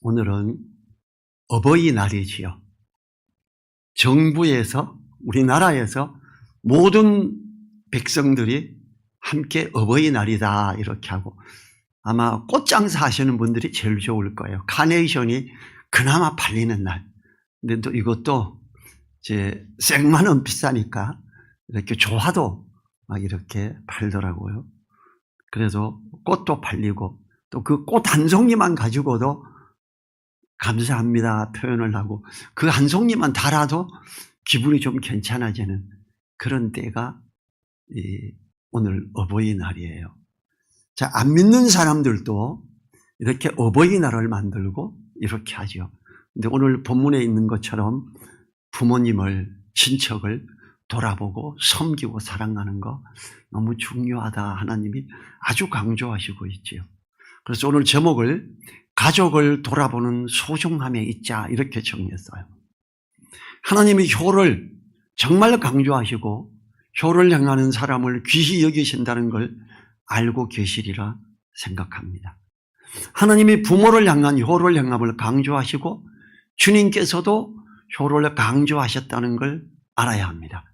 오늘은 어버이날이지요. 정부에서, 우리나라에서 모든 백성들이 함께 어버이날이다 이렇게 하고, 아마 꽃장사 하시는 분들이 제일 좋을 거예요. 카네이션이 그나마 팔리는 날. 근데 또 이것도 이제 생만은 비싸니까 이렇게 조화도 막 이렇게 팔더라고요. 그래서 꽃도 팔리고, 또 그 꽃 한 송이만 가지고도 감사합니다 표현을 하고, 그 한 송이만 달아도 기분이 좀 괜찮아지는 그런 때가 오늘 어버이날이에요. 자, 안 믿는 사람들도 이렇게 어버이날을 만들고 이렇게 하죠. 근데 오늘 본문에 있는 것처럼 부모님을, 친척을 돌아보고 섬기고 사랑하는 거 너무 중요하다 하나님이 아주 강조하시고 있지요. 그래서 오늘 제목을 가족을 돌아보는 소중함에 있자 이렇게 정했어요. 하나님이 효를 정말 강조하시고 효를 향하는 사람을 귀히 여기신다는 걸 알고 계시리라 생각합니다. 하나님이 부모를 향한 효를 행함을 강조하시고 주님께서도 효를 강조하셨다는 걸 알아야 합니다.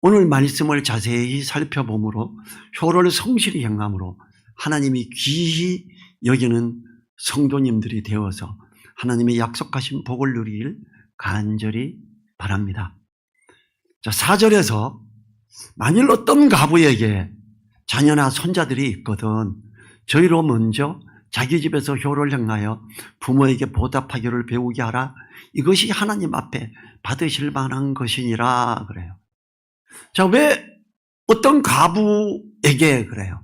오늘 말씀을 자세히 살펴보므로 효를 성실히 행함으로 하나님이 귀히 여기는 성도님들이 되어서 하나님의 약속하신 복을 누리길 간절히 바랍니다. 자, 4절에서 만일 어떤 가부에게 자녀나 손자들이 있거든 저희로 먼저 자기 집에서 효를 행하여 부모에게 보답하기를 배우게 하라. 이것이 하나님 앞에 받으실 만한 것이니라 그래요. 자, 왜 어떤 가부에게 그래요?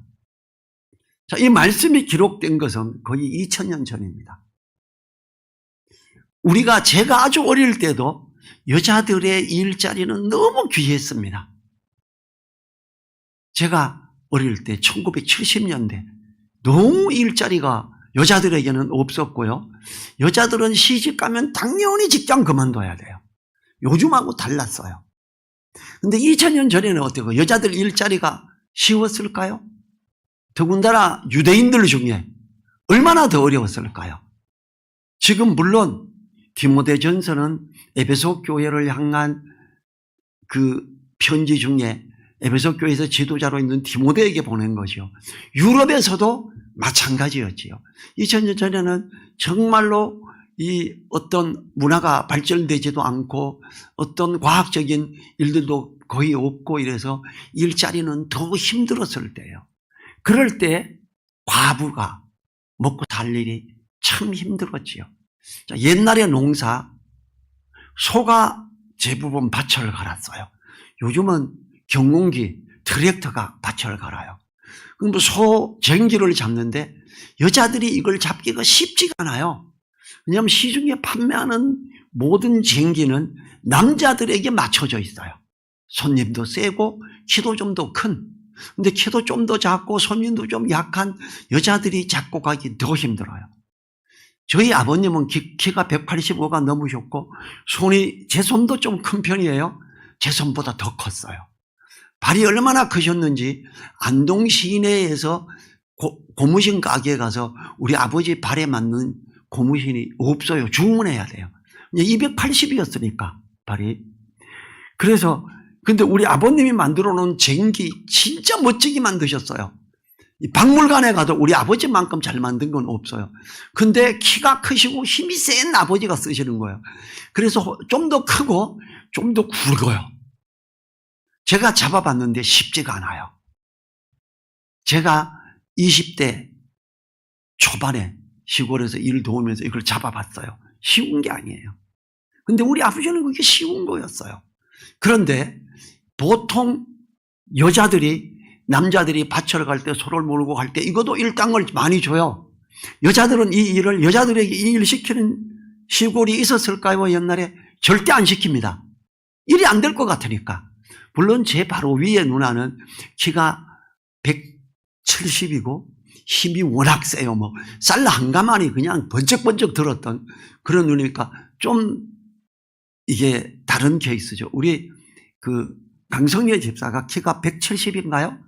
자, 이 말씀이 기록된 것은 거의 2000년 전입니다. 제가 아주 어릴 때도 여자들의 일자리는 너무 귀했습니다. 제가 어릴 때 1970년대 너무 일자리가 여자들에게는 없었고요. 여자들은 시집 가면 당연히 직장 그만둬야 돼요. 요즘하고 달랐어요. 근데 2000년 전에는 어때요? 여자들 일자리가 쉬웠을까요? 더군다나 유대인들 중에 얼마나 더 어려웠을까요? 지금 물론 디모데전서는 에베소 교회를 향한 그 편지 중에 에베소 교회에서 지도자로 있는 디모데에게 보낸 것이요. 유럽에서도 마찬가지였지요. 2000년 전에는 정말로 이 어떤 문화가 발전되지도 않고 어떤 과학적인 일들도 거의 없고 이래서 일자리는 더 힘들었을 때예요. 그럴 때 과부가 먹고 살 일이 참 힘들었지요. 자, 옛날에 농사 소가 대부분 밭을 갈았어요. 요즘은 경운기, 트랙터가 밭을 갈아요. 그럼 소 쟁기를 잡는데 여자들이 이걸 잡기가 쉽지가 않아요. 왜냐하면 시중에 판매하는 모든 쟁기는 남자들에게 맞춰져 있어요. 손님도 세고 키도 좀 더 큰, 근데 키도 좀 더 작고 손님도 좀 약한 여자들이 잡고 가기 더 힘들어요. 저희 아버님은 키가 185가 넘으셨고 제 손도 좀 큰 편이에요. 제 손보다 더 컸어요. 발이 얼마나 크셨는지 안동 시내에서 고무신 가게에 가서 우리 아버지 발에 맞는 고무신이 없어요. 주문해야 돼요. 280이었으니까 발이. 그래서 근데 우리 아버님이 만들어 놓은 쟁기 진짜 멋지게 만드셨어요. 박물관에 가도 우리 아버지만큼 잘 만든 건 없어요. 근데 키가 크시고 힘이 센 아버지가 쓰시는 거예요. 그래서 좀 더 크고 좀 더 굵어요. 제가 잡아봤는데 쉽지가 않아요. 제가 20대 초반에 시골에서 일 도우면서 이걸 잡아봤어요. 쉬운 게 아니에요. 근데 우리 아버지는 그게 쉬운 거였어요. 그런데 보통 남자들이 밭을 갈 때 소를 몰고 갈 때 이것도 일당을 많이 줘요. 여자들에게 이 일을 시키는 시골이 있었을까요? 옛날에 절대 안 시킵니다. 일이 안 될 것 같으니까. 물론 제 바로 위에 누나는 키가 170이고 힘이 워낙 세요. 쌀 한 가마니 그냥 번쩍번쩍 들었던 그런 누나니까 좀 이게 다른 케이스죠. 우리 강성래 집사가 키가 170인가요?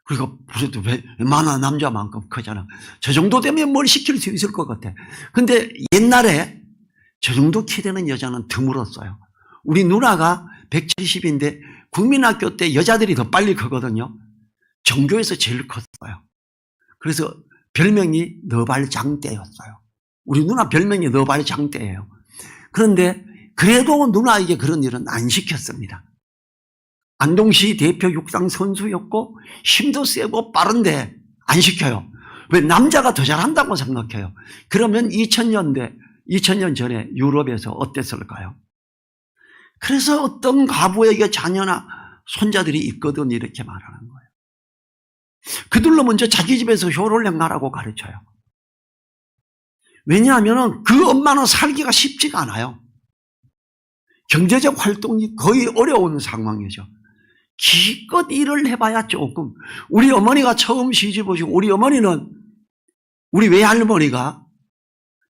그리고 무슨 웬만한 남자만큼 크잖아. 저 정도 되면 뭘 시킬 수 있을 것 같아. 근데 옛날에 저 정도 키 되는 여자는 드물었어요. 우리 누나가 170인데 국민학교 때 여자들이 더 빨리 크거든요. 전교에서 제일 컸어요. 그래서 별명이 너발장대였어요. 우리 누나 별명이 너발장대예요. 그런데 그래도 누나에게 그런 일은 안 시켰습니다. 안동시 대표 육상 선수였고 힘도 세고 빠른데 안 시켜요. 왜? 남자가 더 잘한다고 생각해요. 그러면 2000년 전에 유럽에서 어땠을까요? 그래서 어떤 과부에게 자녀나 손자들이 있거든 이렇게 말하는 거예요. 그들로 먼저 자기 집에서 효를 행하라고 가르쳐요. 왜냐하면 그 엄마는 살기가 쉽지가 않아요. 경제적 활동이 거의 어려운 상황이죠. 기껏 일을 해봐야 조금. 우리 어머니가 처음 시집 오시고 우리 어머니는 우리 외할머니가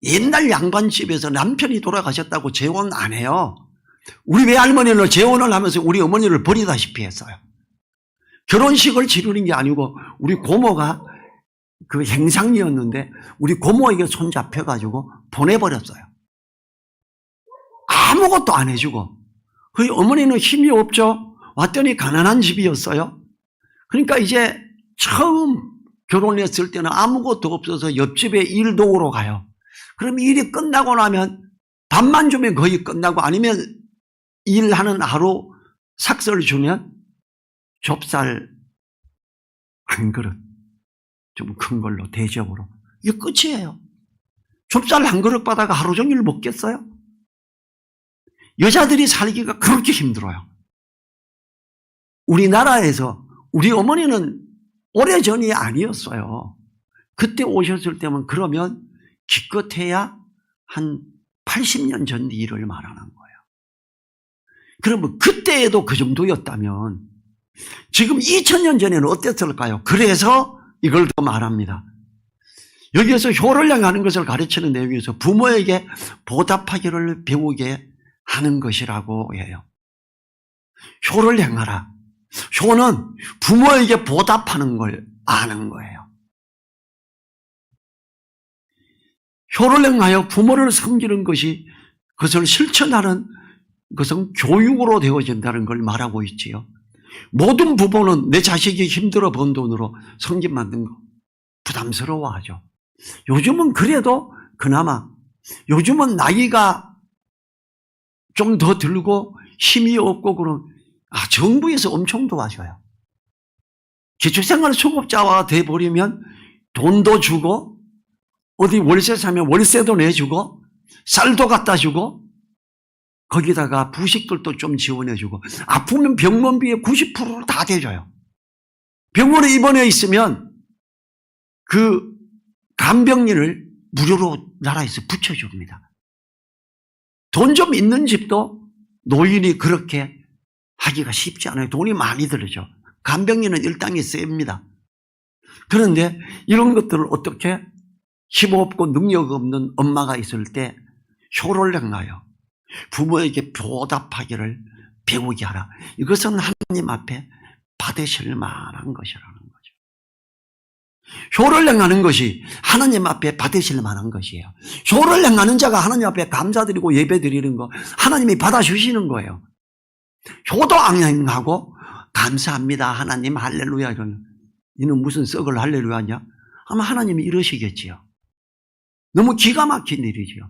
옛날 양반집에서 남편이 돌아가셨다고 재혼 안 해요. 우리 외할머니는 재혼을 하면서 우리 어머니를 버리다시피 했어요. 결혼식을 치르는 게 아니고 우리 고모가 그 행상이었는데 우리 고모에게 손잡혀가지고 보내버렸어요. 아무것도 안 해주고. 그 어머니는 힘이 없죠. 왔더니 가난한 집이었어요. 그러니까 이제 처음 결혼했을 때는 아무것도 없어서 옆집에 일 도우러 가요. 그럼 일이 끝나고 나면 밥만 주면 거의 끝나고 아니면 일하는 하루 삭설 주면 좁쌀 한 그릇 좀 큰 걸로 대접으로. 이게 끝이에요. 좁쌀 한 그릇 받아가 하루 종일 먹겠어요? 여자들이 살기가 그렇게 힘들어요. 우리나라에서 우리 어머니는 오래전이 아니었어요. 그때 오셨을 때면 그러면 기껏해야 한 80년 전 일을 말하는 거예요. 그러면 그때에도 그 정도였다면 지금 2000년 전에는 어땠을까요? 그래서 이걸 더 말합니다. 여기에서 효를 행하는 것을 가르치는 내용에서 부모에게 보답하기를 배우게 하는 것이라고 해요. 효를 행하라. 효는 부모에게 보답하는 걸 아는 거예요. 효를 행하여 부모를 섬기는 것이 그것을 실천하는 것은 교육으로 되어진다는 걸 말하고 있지요. 모든 부모는 내 자식이 힘들어 번 돈으로 성김 만든 거 부담스러워하죠. 요즘은 그래도 그나마 요즘은 나이가 좀 더 들고 힘이 없고 그런 정부에서 엄청 도와줘요. 기초생활 수급자가 돼버리면 돈도 주고 어디 월세 사면 월세도 내주고 쌀도 갖다 주고 거기다가 부식들도 좀 지원해주고 아프면 병원비의 90%를 다 대줘요. 병원에 입원해 있으면 그 간병인을 무료로 나라에서 붙여줍니다. 돈 좀 있는 집도 노인이 그렇게 하기가 쉽지 않아요. 돈이 많이 들죠. 간병인은 일당이 셉니다. 그런데 이런 것들을 어떻게 힘없고 능력 없는 엄마가 있을 때 효를 행하여 부모에게 보답하기를 배우게 하라. 이것은 하나님 앞에 받으실 만한 것이라는 거죠. 효를 행하는 것이 하나님 앞에 받으실 만한 것이에요. 효를 행하는 자가 하나님 앞에 감사드리고 예배드리는 거 하나님이 받아주시는 거예요. 효도 안 행하고 감사합니다 하나님 할렐루야 이러면 이는 무슨 썩을 할렐루야냐? 아마 하나님이 이러시겠지요. 너무 기가 막힌 일이죠.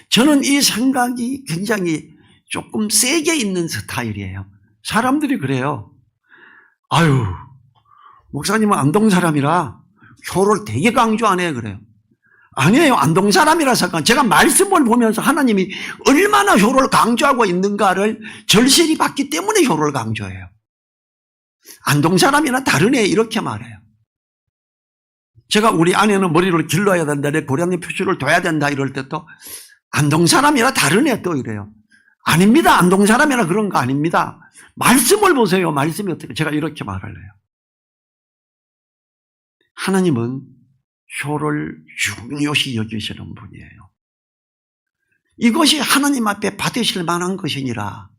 저는 이 생각이 굉장히 조금 세게 있는 스타일이에요. 사람들이 그래요. 아유, 목사님은 안동 사람이라 효를 되게 강조 안 해요. 그래요. 아니에요. 안동 사람이라서 제가 말씀을 보면서 하나님이 얼마나 효를 강조하고 있는가를 절실히 봤기 때문에 효를 강조해요. 안동 사람이나 다르네 이렇게 말해요. 제가 우리 아내는 머리를 길러야 된다, 내 고량의 표시를 둬야 된다 이럴 때 또 안동 사람이라 다르네 또 이래요. 아닙니다. 안동 사람이라 그런 거 아닙니다. 말씀을 보세요. 말씀이 어떻게 제가 이렇게 말할래요. 하나님은 효를 중요시 여기시는 분이에요. 이것이 하나님 앞에 받으실 만한 것이니라.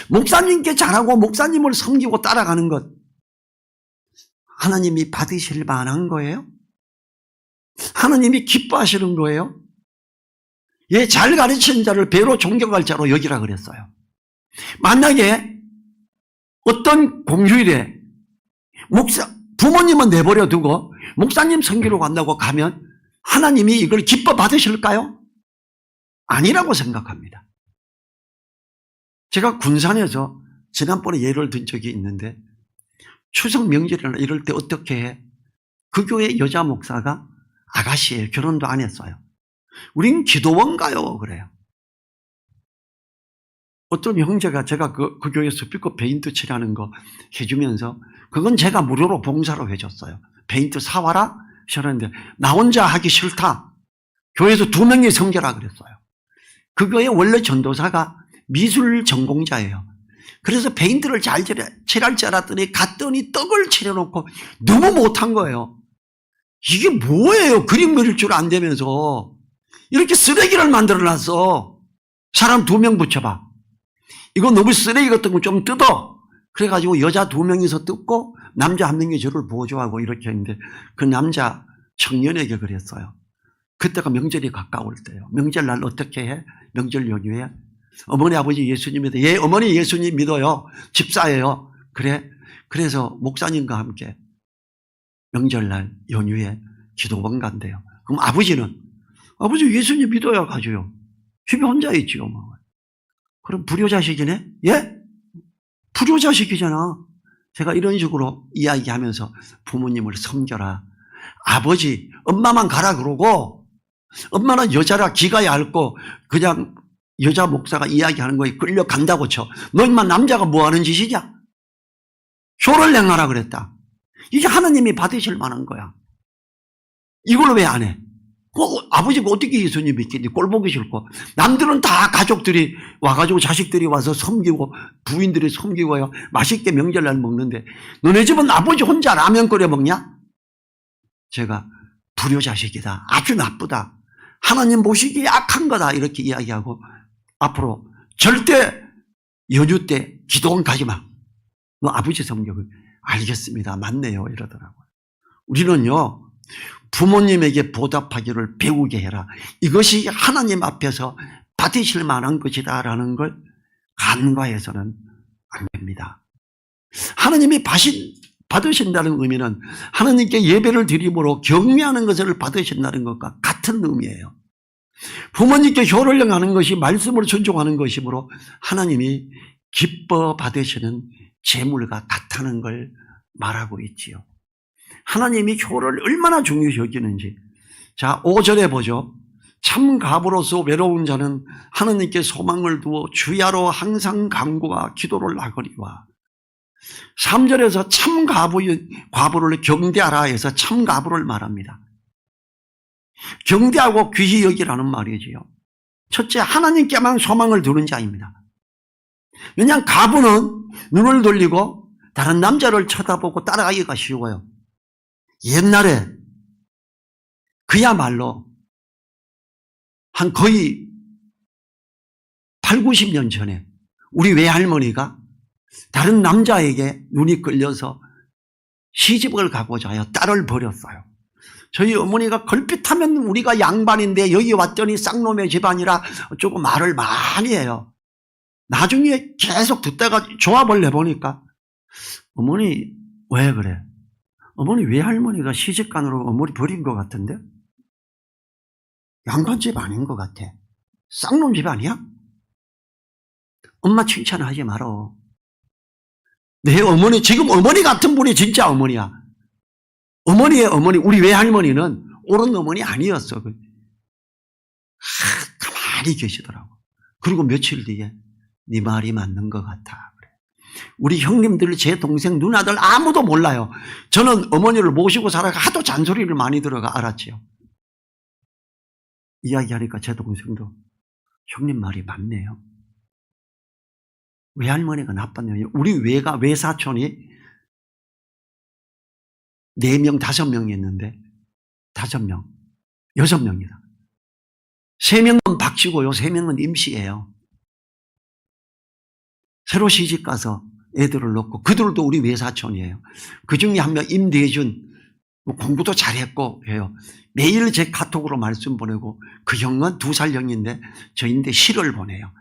목사님께 잘하고 목사님을 섬기고 따라가는 것 하나님이 받으실 만한 거예요? 하나님이 기뻐하시는 거예요? 예, 잘 가르치는 자를 배로 존경할 자로 여기라 그랬어요. 만약에 어떤 공휴일에 부모님은 내버려 두고 목사님 선교로 간다고 가면 하나님이 이걸 기뻐 받으실까요? 아니라고 생각합니다. 제가 군산에서 지난번에 예를 든 적이 있는데 추석 명절이나 이럴 때 어떻게 해? 그 교회 여자 목사가 아가씨예요. 결혼도 안 했어요. 우린 기도원 가요. 그래요. 어떤 형제가 제가 그 교회 스피커 페인트 칠하는 거 해주면서 그건 제가 무료로 봉사로 해줬어요. 페인트 사와라? 그러는데 나 혼자 하기 싫다. 교회에서 2명이 선교라 그랬어요. 그 교회 원래 전도사가 미술 전공자예요. 그래서 페인트를 잘 칠할 줄 알았더니 갔더니 떡을 칠해놓고 너무 못한 거예요. 이게 뭐예요? 그림 그릴 줄 안 되면서 이렇게 쓰레기를 만들어놨어. 사람 2명 붙여봐. 이거 너무 쓰레기 같은 거 좀 뜯어. 그래가지고 여자 2명이서 뜯고 남자 1명이 저를 보조하고 이렇게 했는데 그 남자 청년에게 그랬어요. 그때가 명절이 가까울 때요. 명절날 어떻게 해? 명절 연휴에 어머니 아버지 예수님 믿어요. 예, 어머니 예수님 믿어요. 집사예요. 그래. 그래서 목사님과 함께 명절날 연휴에 기도원 간대요. 그럼 아버지는 아버지 예수님 믿어야 가줘요. 집에 혼자 있지요. 뭐. 그럼 불효자식이네? 예? 불효자식이잖아. 제가 이런 식으로 이야기하면서 부모님을 섬겨라. 아버지, 엄마만 가라 그러고 엄마는 여자라 기가 얇고 그냥 여자 목사가 이야기하는 거에 끌려간다고 쳐. 너 인마 남자가 뭐 하는 짓이냐? 효를 행하라 그랬다. 이게 하나님이 받으실 만한 거야. 이걸 왜 안 해? 아버지가 어떻게 예수님 믿겠니? 꼴 보기 싫고. 남들은 다 가족들이 와가지고 자식들이 와서 섬기고 부인들이 섬기고요. 맛있게 명절날 먹는데 너네 집은 아버지 혼자 라면 끓여 먹냐? 제가 불효자식이다. 아주 나쁘다. 하나님 보시기에 악한 거다. 이렇게 이야기하고 앞으로 절대 연휴 때 기도원 가지 마. 너 아버지 성격을 알겠습니다. 맞네요. 이러더라고요. 우리는요. 부모님에게 보답하기를 배우게 해라. 이것이 하나님 앞에서 받으실 만한 것이다라는 걸 간과해서는 안 됩니다. 하나님이 받으신다는 의미는 하나님께 예배를 드림으로 경외하는 것을 받으신다는 것과 같은 의미예요. 부모님께 효를 행하는 것이 말씀을 존중하는 것이므로 하나님이 기뻐 받으시는 재물과 같다는 걸 말하고 있지요. 하나님이 효를 얼마나 중요시 여기는지. 자, 5절에 보죠. 참 가부로서 외로운 자는 하나님께 소망을 두어 주야로 항상 간구와 기도를 하거니와. 3절에서 참 과부를 경대하라 해서 참 가부를 말합니다. 경대하고 귀히 여기라는 말이지요. 첫째, 하나님께만 소망을 두는 자입니다. 왜냐하면 가부는 눈을 돌리고 다른 남자를 쳐다보고 따라가기가 쉬워요. 옛날에 그야말로 한 거의 8, 90년 전에 우리 외할머니가 다른 남자에게 눈이 끌려서 시집을 가고자 하여 딸을 버렸어요. 저희 어머니가 걸핏하면 우리가 양반인데 여기 왔더니 쌍놈의 집안이라 조금 말을 많이 해요. 나중에 계속 듣다가 조합을 내보니까 어머니 왜 그래? 어머니 외할머니가 시집간으로 어머니 버린 것 같은데? 양반집 아닌 것 같아. 쌍놈 집 아니야? 엄마 칭찬하지 말어. 내 어머니, 지금 어머니 같은 분이 진짜 어머니야. 어머니의 어머니, 우리 외할머니는 옳은 어머니 아니었어. 가만히 계시더라고. 그리고 며칠 뒤에 네 말이 맞는 것 같아. 우리 형님들, 제 동생, 누나들 아무도 몰라요. 저는 어머니를 모시고 살아가 하도 잔소리를 많이 들어가 알았지요. 이야기하니까 제 동생도 형님 말이 맞네요. 외할머니가 나빴네요. 우리 외사촌이 4명, 5명이 있는데 5명, 6명이다. 3명은 박치고요. 3명은 임시예요. 새로 시집 가서 애들을 놓고, 그들도 우리 외사촌이에요. 그 중에 한 명 임대준, 공부도 잘했고 해요. 매일 제 카톡으로 말씀 보내고, 그 형은 2살 형인데 저인데 시를 보내요.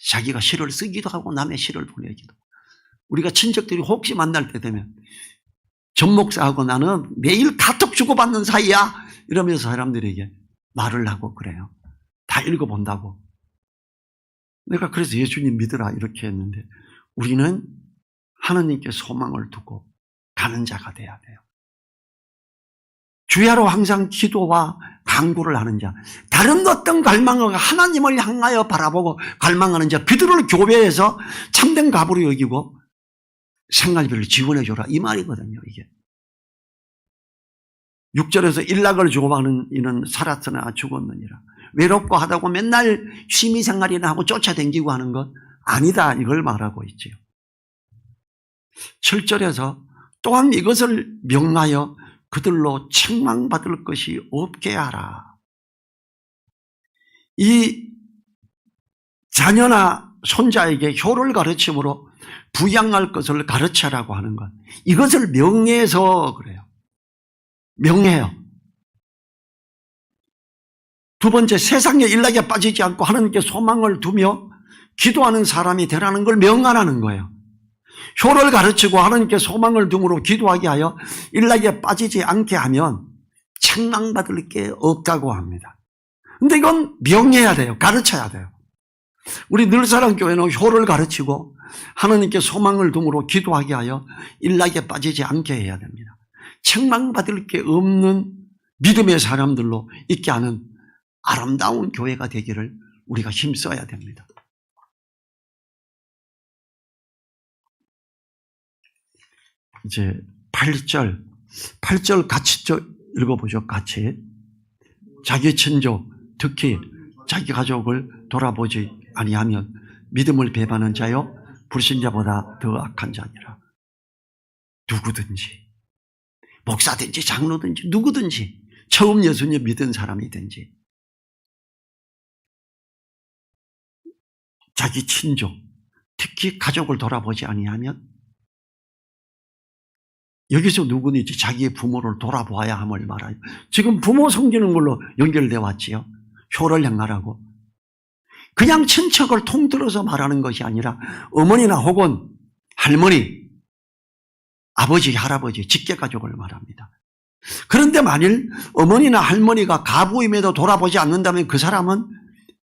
자기가 시를 쓰기도 하고 남의 시를 보내기도. 우리가 친척들이 혹시 만날 때 되면 전 목사하고 나는 매일 카톡 주고받는 사이야 이러면서 사람들에게 말을 하고 그래요. 다 읽어본다고. 내가 그래서 예수님 믿으라 이렇게 했는데, 우리는 하나님께 소망을 두고 가는 자가 돼야 돼요. 주야로 항상 기도와 간구를 하는 자, 다른 어떤 갈망을 하나님을 향하여 바라보고 갈망하는 자, 그들을 교회에서 참된 갑으로 여기고 생활비를 지원해 줘라 이 말이거든요. 이게 6절에서 일락을 주고받는 이는 살았으나 죽었느니라. 외롭고 하다고 맨날 취미생활이나 하고 쫓아다니고 하는 것 아니다 이걸 말하고 있지요. 7절에서 또한 이것을 명하여 그들로 책망받을 것이 없게 하라. 이 자녀나 손자에게 효를 가르침으로 부양할 것을 가르쳐라고 하는 것, 이것을 명해서 그래요. 명해요. 두 번째, 세상의 일락에 빠지지 않고 하나님께 소망을 두며 기도하는 사람이 되라는 걸 명하라는 거예요. 효를 가르치고 하나님께 소망을 둠으로 기도하게 하여 일락에 빠지지 않게 하면 책망받을 게 없다고 합니다. 근데 이건 명해야 돼요. 가르쳐야 돼요. 우리 늘사랑교회는 효를 가르치고 하나님께 소망을 둠으로 기도하게 하여 일락에 빠지지 않게 해야 됩니다. 책망받을 게 없는 믿음의 사람들로 있게 하는 아름다운 교회가 되기를 우리가 힘써야 됩니다. 이제 8절 같이 읽어보죠. 같이. 자기 친족, 특히 자기 가족을 돌아보지 아니하면 믿음을 배반한 자요 불신자보다 더 악한 자니라. 누구든지, 목사든지 장로든지 누구든지 처음 예수님 믿은 사람이든지 자기 친족, 특히 가족을 돌아보지 아니하면, 여기서 누구든지 자기의 부모를 돌아보아야 함을 말하요. 지금 부모 섬기는 걸로 연결되어 왔지요. 효를 행하라고. 그냥 친척을 통틀어서 말하는 것이 아니라 어머니나 혹은 할머니, 아버지, 할아버지, 직계가족을 말합니다. 그런데 만일 어머니나 할머니가 가부임에도 돌아보지 않는다면 그 사람은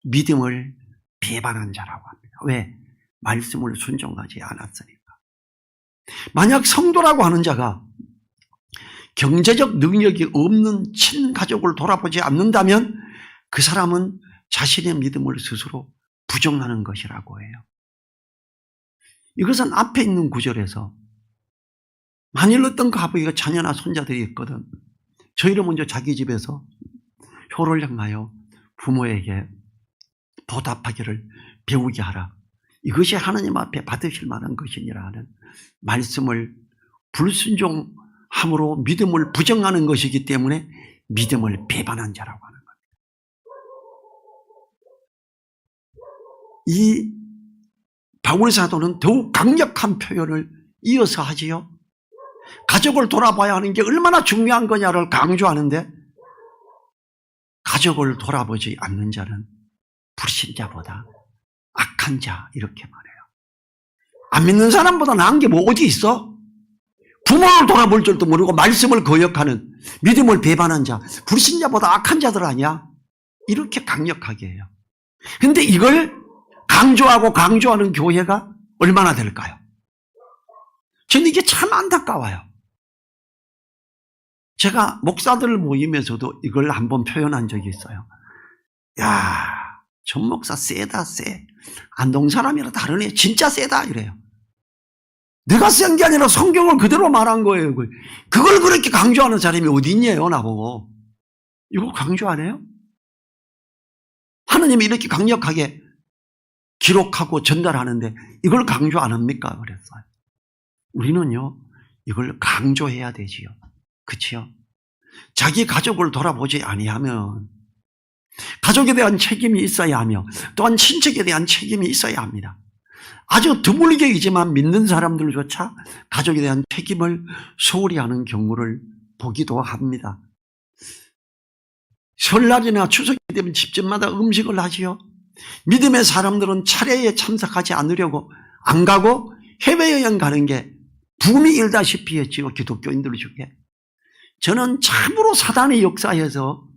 믿음을 배반한 자라고 합니다. 왜? 말씀을 순종하지 않았으니까. 만약 성도라고 하는 자가 경제적 능력이 없는 친가족을 돌아보지 않는다면 그 사람은 자신의 믿음을 스스로 부정하는 것이라고 해요. 이것은 앞에 있는 구절에서 만일 어떤 가부가 자녀나 손자들이 있거든, 저희를 먼저 자기 집에서 효를 행하여 부모에게 보답하기를 배우게 하라. 이것이 하나님 앞에 받으실 만한 것이니라 하는 말씀을 불순종함으로 믿음을 부정하는 것이기 때문에 믿음을 배반한 자라고 하는 겁니다. 이 바울 사도는 더욱 강력한 표현을 이어서 하지요. 가족을 돌아봐야 하는 게 얼마나 중요한 거냐를 강조하는데, 가족을 돌아보지 않는 자는 불신자보다 악한 자 이렇게 말해요. 안 믿는 사람보다 나은 게 뭐 어디 있어? 부모를 돌아볼 줄도 모르고 말씀을 거역하는, 믿음을 배반한 자, 불신자보다 악한 자들 아니야? 이렇게 강력하게 해요. 그런데 이걸 강조하고 강조하는 교회가 얼마나 될까요? 저는 이게 참 안타까워요. 제가 목사들 모임에서도 이걸 한번 표현한 적이 있어요. 야, 전 목사 세다, 세. 안동 사람이라 다르네. 진짜 세다 이래요. 내가 센 게 아니라 성경을 그대로 말한 거예요. 그걸 그렇게 강조하는 사람이 어디 있냐요, 나보고. 이거 강조 안 해요? 하느님이 이렇게 강력하게 기록하고 전달하는데 이걸 강조 안 합니까? 그랬어요. 우리는요, 이걸 강조해야 되지요. 그치요? 자기 가족을 돌아보지 아니하면 가족에 대한 책임이 있어야 하며 또한 친척에 대한 책임이 있어야 합니다. 아주 드물게이지만 믿는 사람들조차 가족에 대한 책임을 소홀히 하는 경우를 보기도 합니다. 설날이나 추석이 되면 집집마다 음식을 하지요. 믿음의 사람들은 차례에 참석하지 않으려고 안 가고 해외여행 가는 게 붐이 일다시피 했지요. 기독교인들 중에. 저는 참으로 사단의 역사에서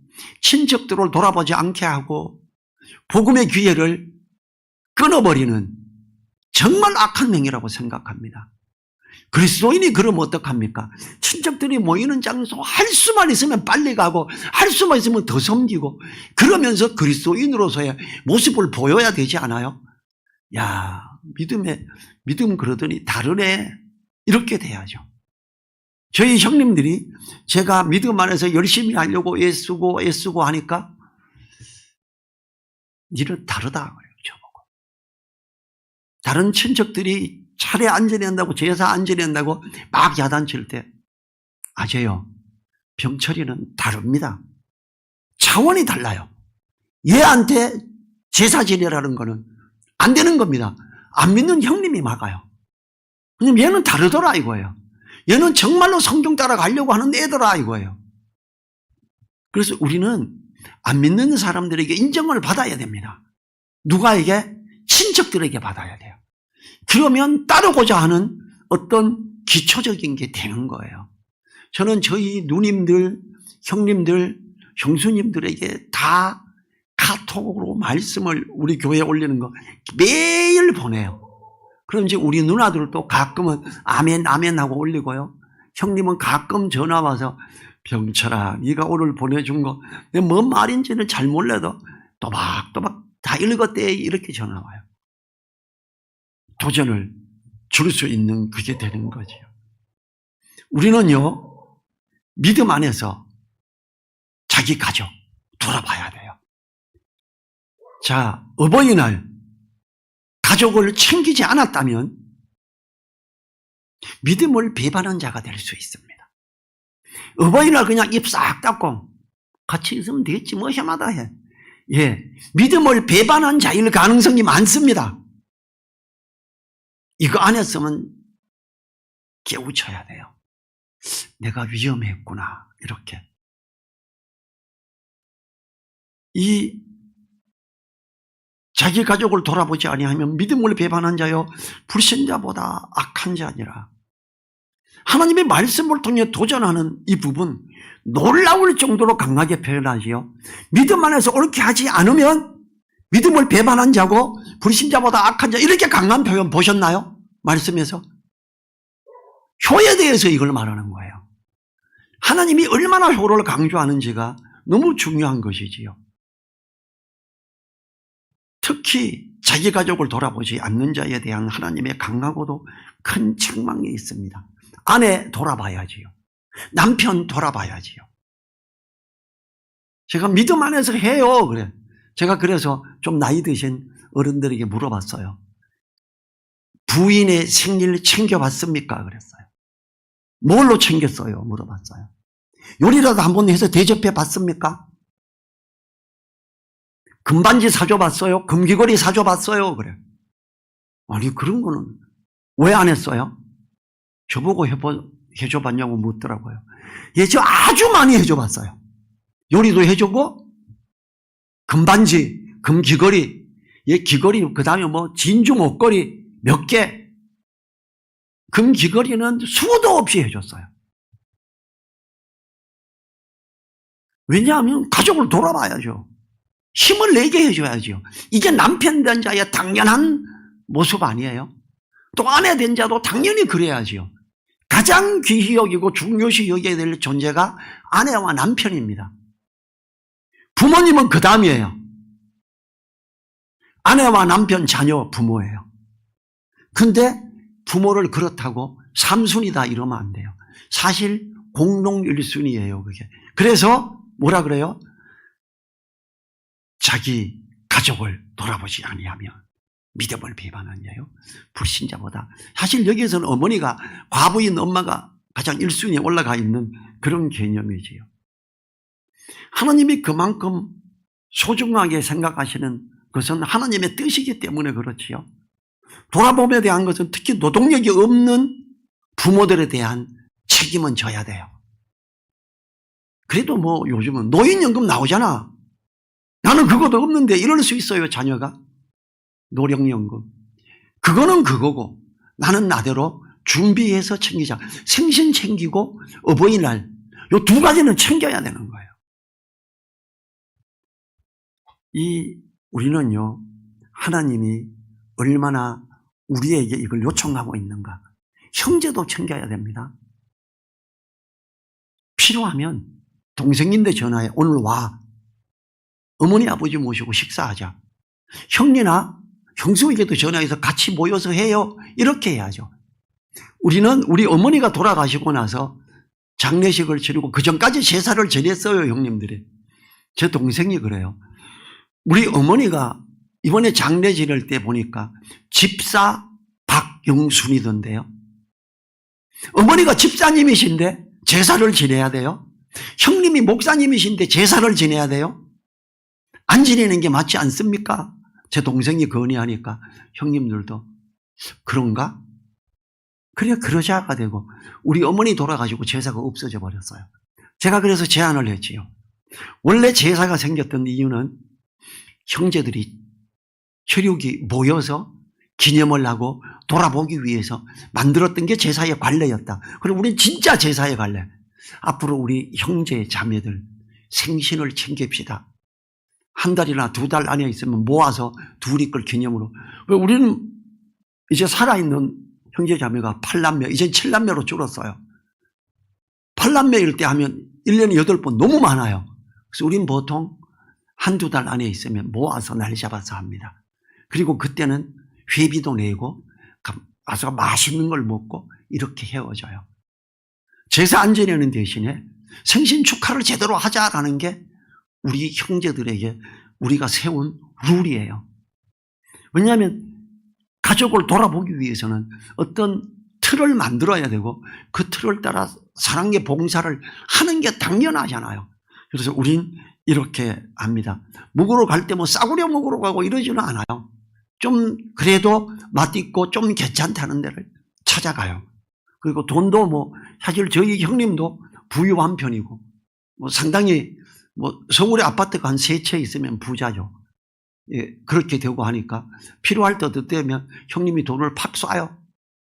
친척들을 돌아보지 않게 하고 복음의 기회를 끊어버리는 정말 악한 행위라고 생각합니다. 그리스도인이 그러면 어떡합니까? 친척들이 모이는 장소 할 수만 있으면 빨리 가고 할 수만 있으면 더 섬기고 그러면서 그리스도인으로서의 모습을 보여야 되지 않아요? 야, 믿음 그러더니 다르네. 이렇게 돼야죠. 저희 형님들이 제가 믿음 안에서 열심히 하려고 애쓰고 하니까 니는 다르다 그래요. 저보고. 다른 친척들이 차례 안전한다고 제사 안전한다고 막 야단칠 때 아세요? 병철이는 다릅니다. 차원이 달라요. 얘한테 제사 지내라는 거는 안 되는 겁니다. 안 믿는 형님이 막아요. 왜냐면 얘는 다르더라 이거예요. 얘는 정말로 성경 따라가려고 하는 애더라 이거예요. 그래서 우리는 안 믿는 사람들에게 인정을 받아야 됩니다. 누가에게? 친척들에게 받아야 돼요. 그러면 따르고자 하는 어떤 기초적인 게 되는 거예요. 저는 저희 누님들, 형님들, 형수님들에게 다 카톡으로 말씀을 우리 교회에 올리는 거 매일 보내요. 그럼 이제 우리 누나들도 가끔은 아멘 아멘 하고 올리고요. 형님은 가끔 전화 와서 병철아 네가 오늘 보내준 거 내가 뭔 말인지는 잘 몰라도 또박또박 다 읽었대 이렇게 전화 와요. 도전을 줄 수 있는 그게 되는 거죠. 우리는요 믿음 안에서 자기 가족 돌아봐야 돼요. 자, 어버이날 가족을 챙기지 않았다면 믿음을 배반한 자가 될 수 있습니다. 어버이날 그냥 입 싹 닫고 같이 있으면 되겠지 뭐 해마다 해. 예, 믿음을 배반한 자일 가능성이 많습니다. 이거 안 했으면 깨우쳐야 돼요. 내가 위험했구나 이렇게. 이 자기 가족을 돌아보지 아니하면 믿음을 배반한 자요 불신자보다 악한 자니라. 하나님의 말씀을 통해 도전하는 이 부분 놀라울 정도로 강하게 표현하지요. 믿음 안에서 옳게 하지 않으면 믿음을 배반한 자고 불신자보다 악한 자 이렇게 강한 표현 보셨나요? 말씀에서. 효에 대해서 이걸 말하는 거예요. 하나님이 얼마나 효를 강조하는지가 너무 중요한 것이지요. 특히 자기 가족을 돌아보지 않는 자에 대한 하나님의 강하고도 큰 책망이 있습니다. 아내 돌아봐야지요. 남편 돌아봐야지요. 제가 믿음 안에서 해요. 그래. 제가 그래서 좀 나이 드신 어른들에게 물어봤어요. 부인의 생일 챙겨봤습니까? 그랬어요. 뭘로 챙겼어요? 물어봤어요. 요리라도 한번 해서 대접해 봤습니까? 금반지 사줘봤어요? 금귀걸이 사줘봤어요? 그래. 아니 그런 거는 왜 안 했어요? 저보고 해줘봤냐고 묻더라고요. 예, 저 아주 많이 해줘봤어요. 요리도 해주고 금반지, 금귀걸이, 예, 귀걸이 그 다음에 뭐 진주 목걸이 몇 개, 금귀걸이는 수도 없이 해줬어요. 왜냐하면 가족을 돌아봐야죠. 힘을 내게 해줘야죠. 이게 남편 된 자의 당연한 모습 아니에요? 또 아내 된 자도 당연히 그래야죠. 가장 귀히 여기고 중요시 여겨야 될 존재가 아내와 남편입니다. 부모님은 그 다음이에요. 아내와 남편, 자녀, 부모예요. 근데 부모를 그렇다고 3순위다 이러면 안 돼요. 사실 공동 1순위예요, 그게. 그래서 뭐라 그래요? 자기 가족을 돌아보지 아니하면 믿음을 배반하냐요? 불신자보다. 사실 여기에서는 어머니가 과부인 엄마가 가장 1순위에 올라가 있는 그런 개념이지요. 하나님이 그만큼 소중하게 생각하시는 것은 하나님의 뜻이기 때문에 그렇지요. 돌아봄에 대한 것은 특히 노동력이 없는 부모들에 대한 책임은 져야 돼요. 그래도 뭐 요즘은 노인연금 나오잖아. 나는 그것도 없는데 이럴 수 있어요, 자녀가. 노령연금. 그거는 그거고 나는 나대로 준비해서 챙기자. 생신 챙기고 어버이날 요 두 가지는 챙겨야 되는 거예요. 우리는요, 하나님이 얼마나 우리에게 이걸 요청하고 있는가. 형제도 챙겨야 됩니다. 필요하면 동생인데 전화해. 오늘 와. 어머니 아버지 모시고 식사하자. 형님이나 형수에게도 전화해서 같이 모여서 해요. 이렇게 해야죠. 우리는 우리 어머니가 돌아가시고 나서 장례식을 치르고 그 전까지 제사를 지냈어요, 형님들이. 제 동생이 그래요. 우리 어머니가 이번에 장례 지낼 때 보니까 집사 박영순이던데요. 어머니가 집사님이신데 제사를 지내야 돼요? 형님이 목사님이신데 제사를 지내야 돼요? 안 지내는 게 맞지 않습니까? 제 동생이 건의하니까 형님들도 그런가? 그래, 그러자가 되고 우리 어머니 돌아가시고 제사가 없어져 버렸어요. 제가 그래서 제안을 했지요. 원래 제사가 생겼던 이유는 형제들이 혈육이 모여서 기념을 하고 돌아보기 위해서 만들었던 게 제사의 관례였다. 그리고 우리는 진짜 제사의 관례. 앞으로 우리 형제 자매들 생신을 챙깁시다. 한 달이나 두 달 안에 있으면 모아서 둘이 걸 기념으로. 우리는 이제 살아있는 형제 자매가 8남매, 이제 7남매로 줄었어요. 8남매일 때 하면 1년에 8번 너무 많아요. 그래서 우리는 보통 한두 달 안에 있으면 모아서 날 잡아서 합니다. 그리고 그때는 회비도 내고 가서 맛있는 걸 먹고 이렇게 헤어져요. 제사 안 지내는 대신에 생신 축하를 제대로 하자라는 게 우리 형제들에게 우리가 세운 룰이에요. 왜냐하면 가족을 돌아보기 위해서는 어떤 틀을 만들어야 되고 그 틀을 따라 사랑의 봉사를 하는 게 당연하잖아요. 그래서 우린 이렇게 합니다. 먹으러 갈 때 뭐 싸구려 먹으러 가고 이러지는 않아요. 좀 그래도 맛있고 좀 괜찮다는 데를 찾아가요. 그리고 돈도 뭐 사실 저희 형님도 부유한 편이고 뭐 상당히 뭐 서울에 아파트가 한 3채 있으면 부자죠. 예, 그렇게 되고 하니까 필요할 때 되면 형님이 돈을 팍 쏴요.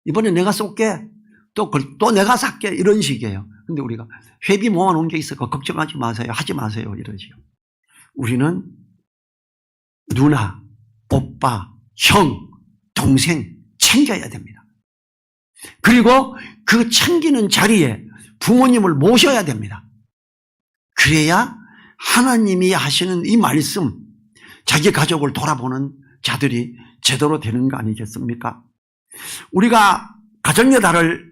이번에 내가 쏠게. 또 내가 살게. 이런 식이에요. 근데 우리가 회비 모아놓은 게 있어서 걱정하지 마세요. 하지 마세요. 이러지요. 우리는 누나, 오빠, 형, 동생 챙겨야 됩니다. 그리고 그 챙기는 자리에 부모님을 모셔야 됩니다. 그래야 하나님이 하시는 이 말씀, 자기 가족을 돌아보는 자들이 제대로 되는 거 아니겠습니까? 우리가 가정의 달을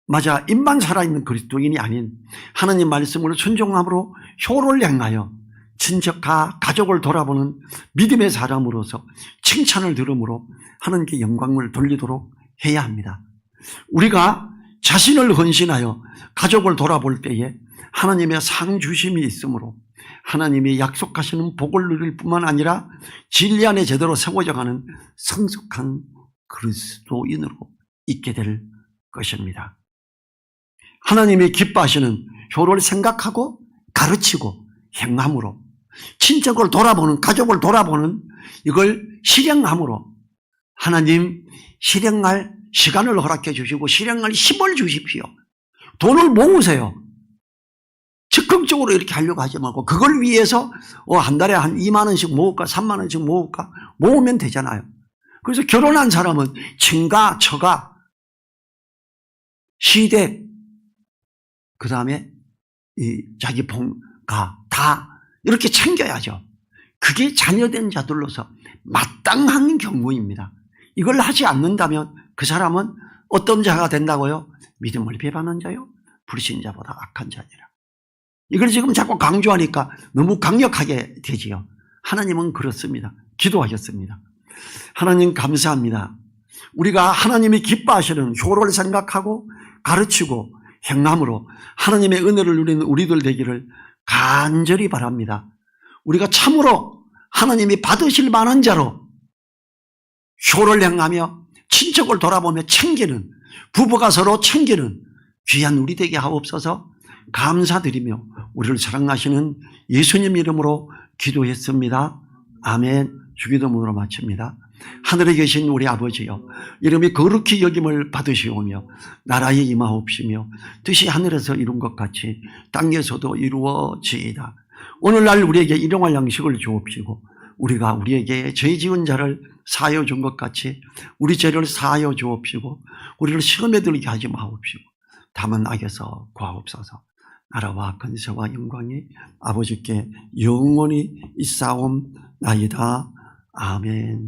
맞아 입만 살아있는 그리스도인이 아닌 하나님 말씀을 순종함으로 효를 행하여 친척과 가족을 돌아보는 믿음의 사람으로서 칭찬을 들음으로 하나님께 영광을 돌리도록 해야 합니다. 우리가 자신을 헌신하여 가족을 돌아볼 때에 하나님의 상주심이 있으므로 하나님이 약속하시는 복을 누릴 뿐만 아니라 진리 안에 제대로 세워져가는 성숙한 그리스도인으로 있게 될 것입니다. 하나님이 기뻐하시는 효를 생각하고 가르치고 행함으로 친척을 돌아보는, 가족을 돌아보는 이걸 실행함으로 하나님 실행할 시간을 허락해 주시고 실행할 힘을 주십시오. 돈을 모으세요. 적극적으로 이렇게 하려고 하지 말고 그걸 위해서 한 달에 한 2만 원씩 모을까 3만 원씩 모을까 모으면 되잖아요. 그래서 결혼한 사람은 친가, 처가, 시댁, 그 다음에 자기 본가 다 이렇게 챙겨야죠. 그게 자녀된 자들로서 마땅한 경우입니다. 이걸 하지 않는다면 그 사람은 어떤 자가 된다고요? 믿음을 배반한 자요, 불신자보다 악한 자니라. 이걸 지금 자꾸 강조하니까 너무 강력하게 되지요. 하나님은 그렇습니다. 기도하셨습니다. 하나님 감사합니다. 우리가 하나님이 기뻐하시는 효를 생각하고 가르치고 행함으로 하나님의 은혜를 누리는 우리들 되기를 간절히 바랍니다. 우리가 참으로 하나님이 받으실 만한 자로 효를 행하며 친척을 돌아보며 챙기는, 부부가 서로 챙기는 귀한 우리 되게 하옵소서. 감사드리며 우리를 사랑하시는 예수님 이름으로 기도했습니다. 아멘. 주기도문으로 마칩니다. 하늘에 계신 우리 아버지여, 이름이 거룩히 여김을 받으시오며 나라에 임하옵시며 뜻이 하늘에서 이룬 것 같이 땅에서도 이루어지이다. 오늘날 우리에게 일용할 양식을 주옵시고 우리가 우리에게 죄 지은 자를 사하여 준 것 같이 우리 죄를 사하여 주옵시고 우리를 시험에 들게 하지 마옵시고 다만 악에서 구하옵소서. 나라와 권세와 영광이 아버지께 영원히 있사옵나이다. 아멘.